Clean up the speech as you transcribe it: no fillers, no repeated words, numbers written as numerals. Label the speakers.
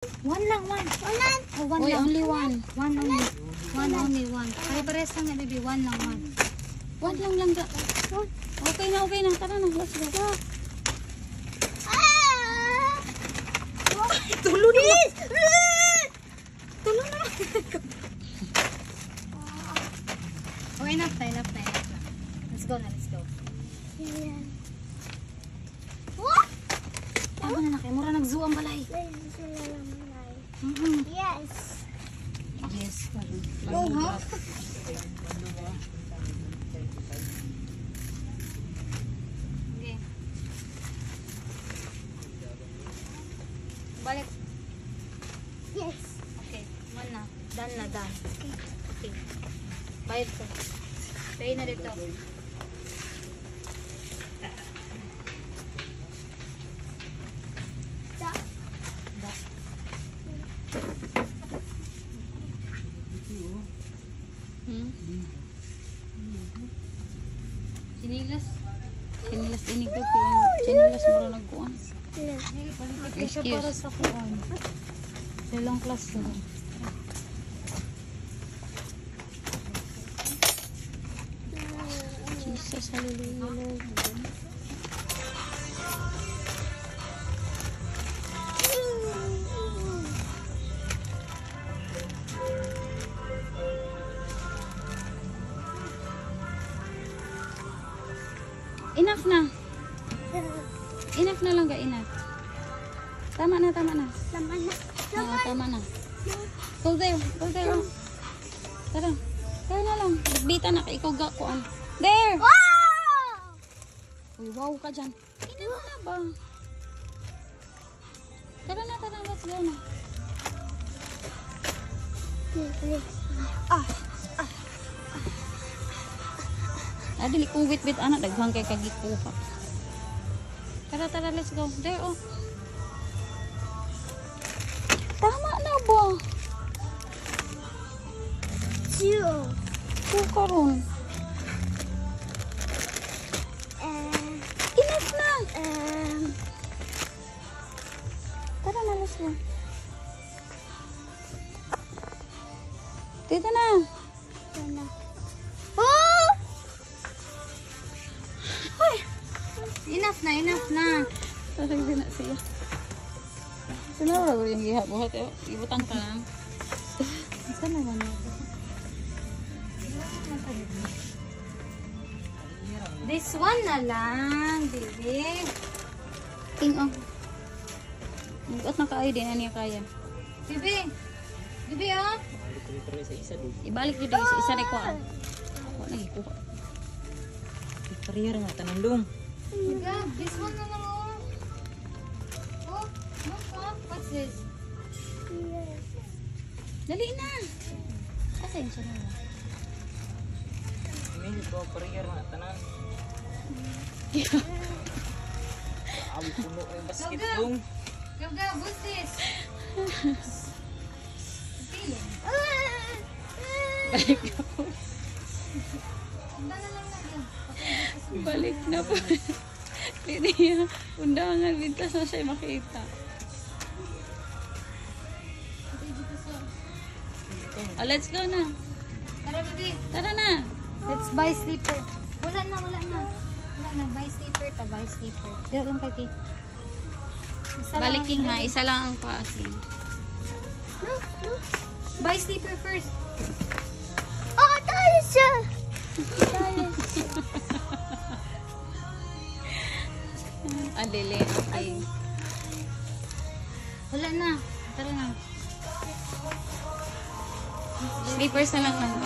Speaker 1: One lang, one. Oh, one
Speaker 2: Oy,
Speaker 1: lang.
Speaker 2: only one.
Speaker 1: One only. One only, one. Pare-pares lang nga, baby. One lang, one.
Speaker 2: One lang ga. Okay na, okay na. Tara na, let's go.
Speaker 1: Tulo naman. Tulo naman. Oh, enough na, enough na, enough na. Let's go na, let's go. Tama na na kayo. Mura nag-zoo ang balay.
Speaker 3: Yes.
Speaker 2: Yes.
Speaker 1: Oh, ha? Okay. Balik.
Speaker 3: Yes.
Speaker 1: Okay. One na. Done na, done. Okay. Bayad ko. Pay na dito.
Speaker 2: Sinilas. Sinilas ini ko. Sinilas mura nagkuhan.
Speaker 1: Ito para sa kuwan. Silang class na.
Speaker 2: Jesus, hallelujah. Enough na. Enough na lang ga, enough. Tama na, tama na. Oo, tama na. Go there, go there. Oh. Tara. Tara na lang. Bita na ka, ikaw ga kuan. There! Uy, wow ka dyan. Enough na ba? Tara na, let's go na. Dili kong wit-wit anak, daghang kay kagikuha. Tara, let's go. There, oh. Tama na ba? Karon. Enough na. Tara na, let's go. Dito na.
Speaker 1: Enough na, enough na.
Speaker 2: Parang din na siya. Sinara ko yung gihabuhat. Ibutang ka lang. Saan naman ako?
Speaker 1: This one na lang, baby.
Speaker 2: King, oh. Ibuot na ka ay din. Ano yung kaya?
Speaker 1: Baby. Baby, oh.
Speaker 2: Ibalik nyo din sa isa na kuha. Kuha na ikuha.
Speaker 4: Pariyar nga tanandong.
Speaker 1: God, this one na lang, oh. Oh, look, oh. What's this?
Speaker 2: Dali na. Asan siya na?
Speaker 4: Ini ko pariyar nga tanan. Abi puno yung basket dong.
Speaker 1: Go, what's this?
Speaker 2: Balik na po. Balik na po. Lidia, undangan. Bintas na siya makita. Oh, let's go na.
Speaker 1: Tara, baby.
Speaker 2: Tara na.
Speaker 1: Let's buy slipper. Wala na. Wala na. Buy slipper ta, buy slipper. Dito lang kay Kate.
Speaker 2: Baliking ha. Isa lang ang paasin.
Speaker 1: Buy slipper first.
Speaker 3: Tayo siya.
Speaker 2: Alili. Okay.
Speaker 1: Wala na. Tara na.
Speaker 2: Slippers na lang.